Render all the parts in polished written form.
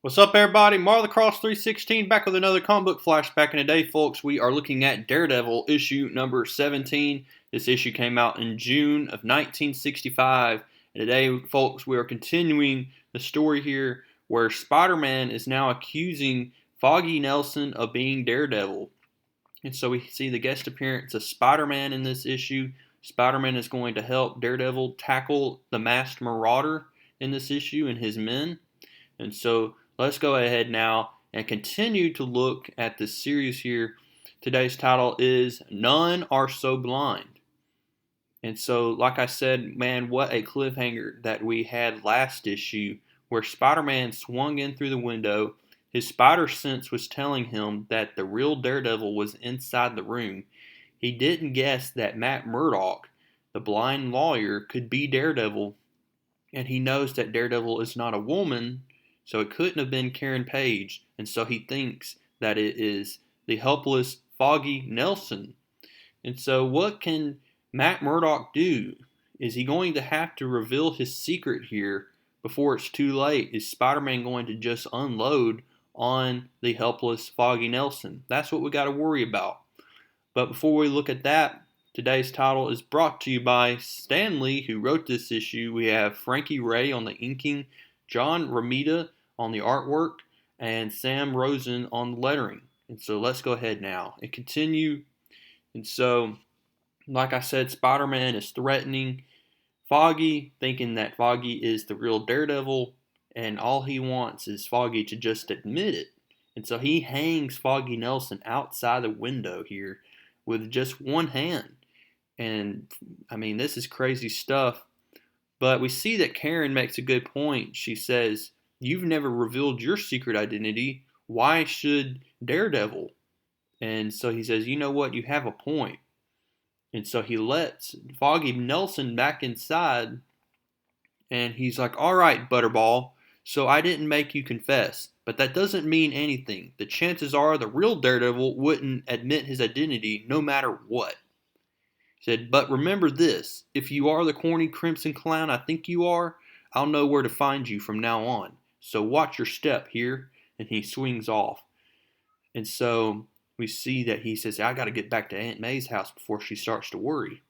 What's up, everybody? Marley Cross 316 back with another comic book flashback. And today, folks, we are looking at Daredevil issue number 17. This issue came out in June of 1965. And today, folks, we are continuing the story here where Spider-Man is now accusing Foggy Nelson of being Daredevil. And so we see the guest appearance of Spider-Man in this issue. Spider-Man is going to help Daredevil tackle the Masked Marauder in this issue and his men. And so let's go ahead now and continue to look at this series here. Today's title is None Are So Blind. And so, like I said, man, what a cliffhanger that we had last issue where Spider-Man swung in through the window. His spider sense was telling him that the real Daredevil was inside the room. He didn't guess that Matt Murdock, the blind lawyer, could be Daredevil. And he knows that Daredevil is not a woman, so it couldn't have been Karen Page, and so he thinks that it is the helpless Foggy Nelson. And so what can Matt Murdock do? Is he going to have to reveal his secret here before it's too late? Is Spider-Man going to just unload on the helpless Foggy Nelson? That's what we got to worry about. But before we look at that, today's title is brought to you by Stan Lee, who wrote this issue. We have Frankie Ray on the inking, John Romita on the artwork, and Sam Rosen on the lettering. And so let's go ahead now and continue. And so, like I said, Spider-Man is threatening Foggy, thinking that Foggy is the real Daredevil, and all he wants is Foggy to just admit it. And so he hangs Foggy Nelson outside the window here with just one hand. And, I mean, this is crazy stuff. But we see that Karen makes a good point. She says, "You've never revealed your secret identity. Why should Daredevil?" And so he says, "You know what? You have a point." And so he lets Foggy Nelson back inside. And he's like, "All right, Butterball. So I didn't make you confess. But that doesn't mean anything. The chances are the real Daredevil wouldn't admit his identity no matter what." He said, "But remember this. If you are the corny Crimson Clown I think you are, I'll know where to find you from now on. So watch your step here." And he swings off. And so we see that he says, "I got to get back to Aunt May's house before she starts to worry."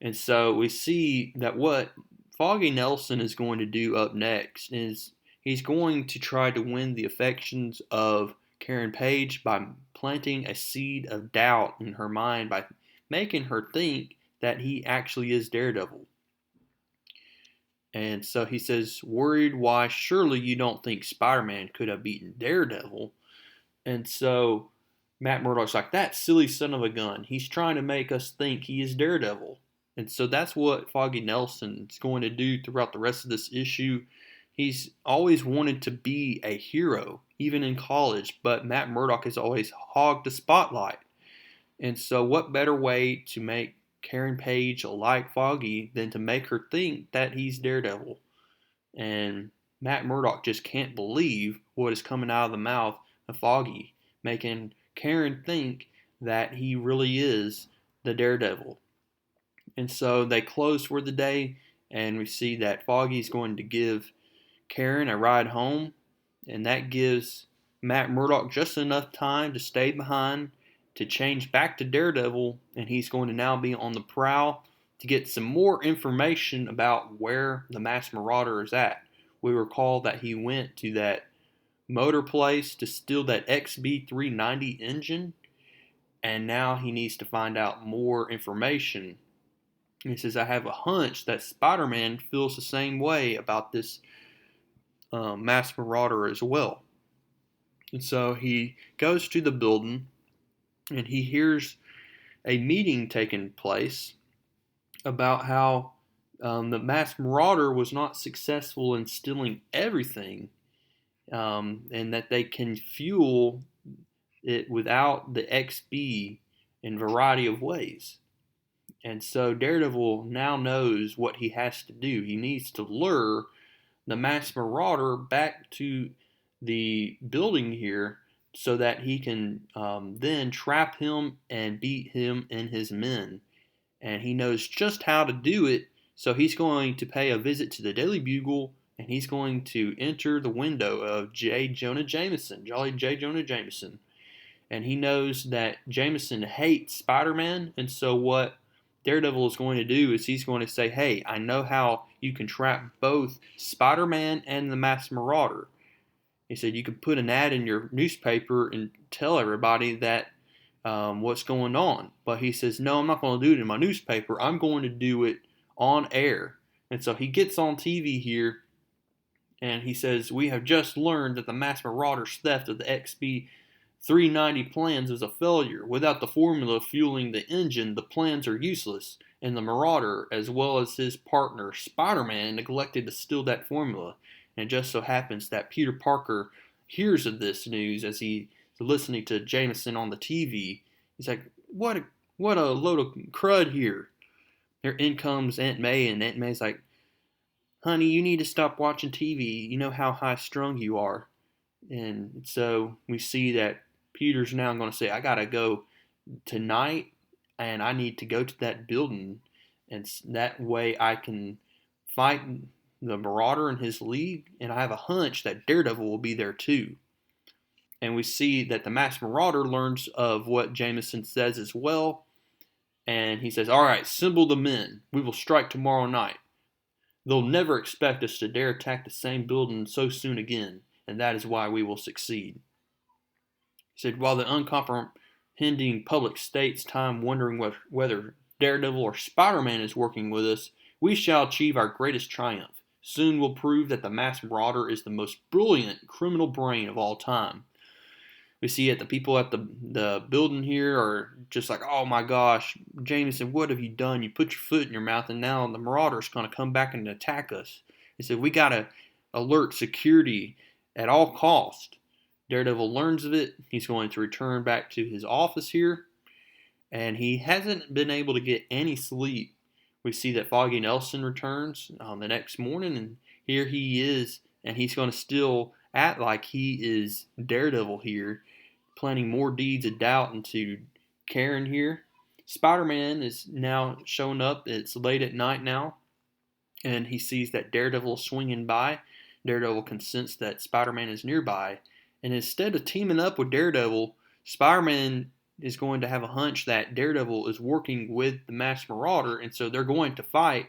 And so we see that what Foggy Nelson is going to do up next is he's going to try to win the affections of Karen Page by planting a seed of doubt in her mind, by making her think that he actually is Daredevil. And so he says, "Worried? Why, surely you don't think Spider-Man could have beaten Daredevil." And so Matt Murdock's like, "That silly son of a gun. He's trying to make us think he is Daredevil." And so that's what Foggy Nelson is going to do throughout the rest of this issue. He's always wanted to be a hero, even in college, but Matt Murdock has always hogged the spotlight. And so what better way to make Karen Page like Foggy than to make her think that he's Daredevil? And Matt Murdock just can't believe what is coming out of the mouth of Foggy, making Karen think that he really is the Daredevil. And so they close for the day, and we see that Foggy's going to give Karen a ride home, and that gives Matt Murdock just enough time to stay behind to change back to Daredevil, and he's going to now be on the prowl to get some more information about where the Masked Marauder is at. We recall that he went to that motor place to steal that XB390 engine, and now he needs to find out more information. He says, "I have a hunch that Spider-Man feels the same way about this Masked Marauder as well." And so he goes to the building, and he hears a meeting taking place about how the Masked Marauder was not successful in stealing everything, and that they can fuel it without the XB in a variety of ways. And so Daredevil now knows what he has to do. He needs to lure the Masked Marauder back to the building here so that he can then trap him and beat him and his men. And he knows just how to do it, so he's going to pay a visit to the Daily Bugle and he's going to enter the window of J. Jonah Jameson, Jolly J. Jonah Jameson. And he knows that Jameson hates Spider-Man, and so what Daredevil is going to do is he's going to say, hey, I know how you can trap both Spider-Man and the Masked Marauder. He said you could put an ad in your newspaper and tell everybody that what's going on. But he says, no, I'm not going to do it in my newspaper. I'm going to do it on air. And so he gets on TV here and he says, we have just learned that the Masked Marauder's theft of the XB 390 plans is a failure. Without the formula fueling the engine, the plans are useless. And the Marauder, as well as his partner Spider-Man, neglected to steal that formula. And it just so happens that Peter Parker hears of this news as he's listening to Jameson on the TV. He's like, what a load of crud here. There in comes Aunt May, and Aunt May's like, honey, you need to stop watching TV. You know how high strung you are. And so we see that Peter's now going to say, I got to go tonight and I need to go to that building. And that way I can fight the Marauder and his league. And I have a hunch that Daredevil will be there too. And we see that the Masked Marauder learns of what Jameson says as well. And he says, all right, assemble the men. We will strike tomorrow night. They'll never expect us to dare attack the same building so soon again, and that is why we will succeed. He said, while the uncomprehending public states time wondering whether Daredevil or Spider-Man is working with us, we shall achieve our greatest triumph. Soon we'll prove that the Masked Marauder is the most brilliant criminal brain of all time. We see that the people at the building here are just like, oh my gosh, Jameson, what have you done? You put your foot in your mouth and now the Marauder's going to come back and attack us. He said, we got to alert security at all costs. Daredevil learns of it. He's going to return back to his office here. And he hasn't been able to get any sleep. We see that Foggy Nelson returns the next morning, and here he is, and he's going to still act like he is Daredevil here, planning more deeds of doubt into Karen here. Spider-Man is now showing up. It's late at night now, and he sees that Daredevil is swinging by. Daredevil can sense that Spider-Man is nearby, and instead of teaming up with Daredevil, Spider-Man is going to have a hunch that Daredevil is working with the Masked Marauder, and so they're going to fight.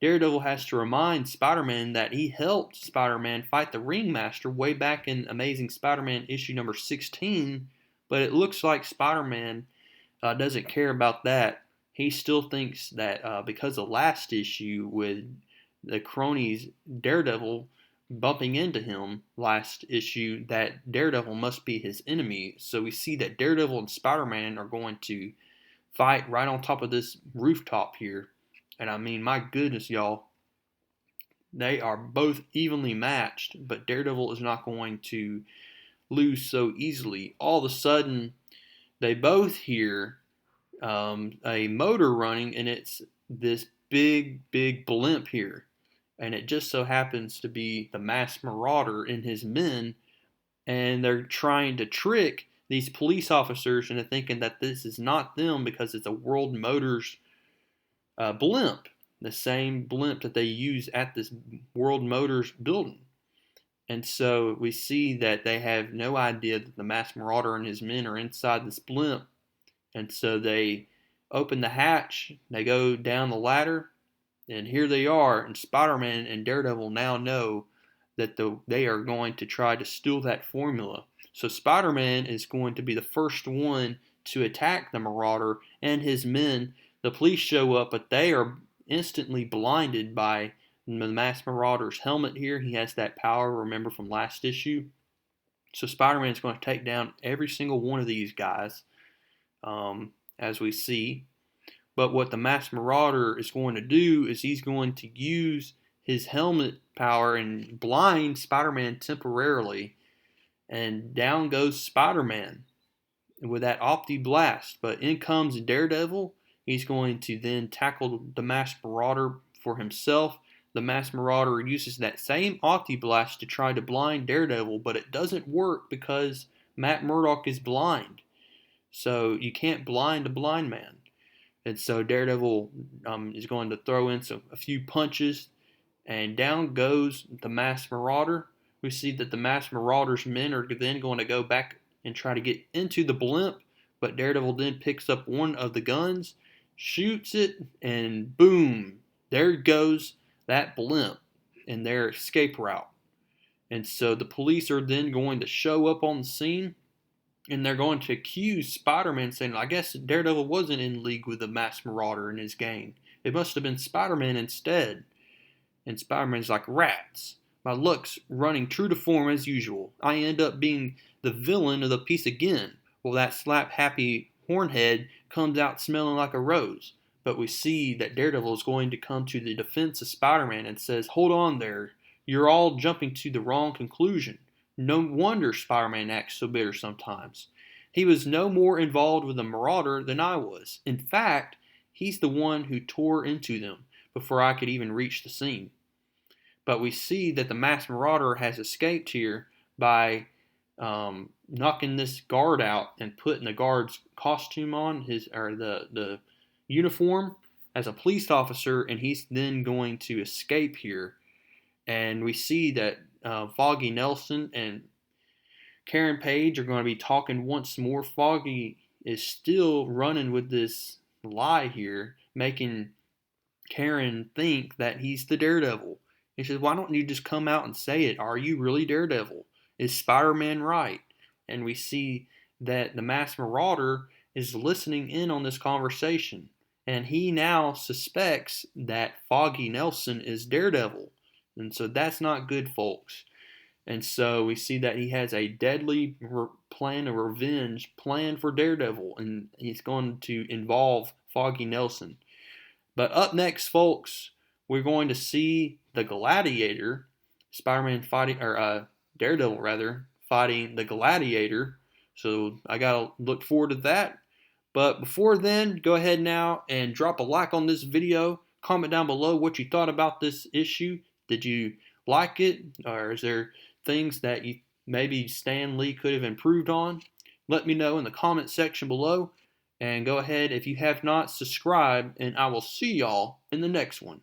Daredevil has to remind Spider-Man that he helped Spider-Man fight the Ringmaster way back in Amazing Spider-Man issue number 16, but it looks like Spider-Man doesn't care about that. He still thinks that because of last issue with the cronies Daredevil bumping into him last issue, that Daredevil must be his enemy. So we see that Daredevil and Spider-Man are going to fight right on top of this rooftop here. And I mean, my goodness, y'all, they are both evenly matched, but Daredevil is not going to lose so easily. All of a sudden, they both hear a motor running, and it's this big blimp here. And it just so happens to be the Masked Marauder and his men, and they're trying to trick these police officers into thinking that this is not them because it's a World Motors blimp, the same blimp that they use at this World Motors building. And so we see that they have no idea that the Masked Marauder and his men are inside this blimp. And so they open the hatch, they go down the ladder, and here they are. And Spider-Man and Daredevil now know that they are going to try to steal that formula. So Spider-Man is going to be the first one to attack the Marauder and his men. The police show up, but they are instantly blinded by the Masked Marauder's helmet here. He has that power, remember, from last issue. So Spider-Man is going to take down every single one of these guys, as we see. But what the Masked Marauder is going to do is he's going to use his helmet power and blind Spider-Man temporarily. And down goes Spider-Man with that Opti Blast. But in comes Daredevil. He's going to then tackle the Masked Marauder for himself. The Masked Marauder uses that same Opti Blast to try to blind Daredevil, but it doesn't work because Matt Murdock is blind. So you can't blind a blind man. And so Daredevil is going to throw in a few punches, and down goes the Masked Marauder. We see that the Masked Marauder's men are then going to go back and try to get into the blimp, but Daredevil then picks up one of the guns, shoots it, and boom, there goes that blimp in their escape route. And so the police are then going to show up on the scene, and they're going to accuse Spider-Man, saying, I guess Daredevil wasn't in league with the Masked Marauder and his gang. It must have been Spider-Man instead. And Spider-Man's like, rats. My luck's running true to form as usual. I end up being the villain of the piece again. Well, that slap-happy hornhead comes out smelling like a rose. But we see that Daredevil is going to come to the defense of Spider-Man and says, hold on there. You're all jumping to the wrong conclusion. No wonder Spider-Man acts so bitter sometimes. He was no more involved with the Marauder than I was. In fact, he's the one who tore into them before I could even reach the scene. But we see that the Masked Marauder has escaped here by knocking this guard out and putting the guard's costume on, the uniform as a police officer, and he's then going to escape here. And we see that Foggy Nelson and Karen Page are going to be talking once more. Foggy is still running with this lie here, making Karen think that he's the Daredevil. He says, why don't you just come out and say it? Are you really Daredevil? Is Spider-Man right? And we see that the Masked Marauder is listening in on this conversation. And he now suspects that Foggy Nelson is Daredevil. And so that's not good, folks. And so we see that he has a deadly plan of revenge planned for Daredevil. And he's going to involve Foggy Nelson. But up next, folks, we're going to see the Gladiator, Spider-Man fighting, or Daredevil rather, fighting the Gladiator. So I gotta look forward to that. But before then, go ahead now and drop a like on this video. Comment down below what you thought about this issue. Did you like it, or is there things that you maybe Stan Lee could have improved on? Let me know in the comment section below. And go ahead, if you have not, subscribe, and I will see y'all in the next one.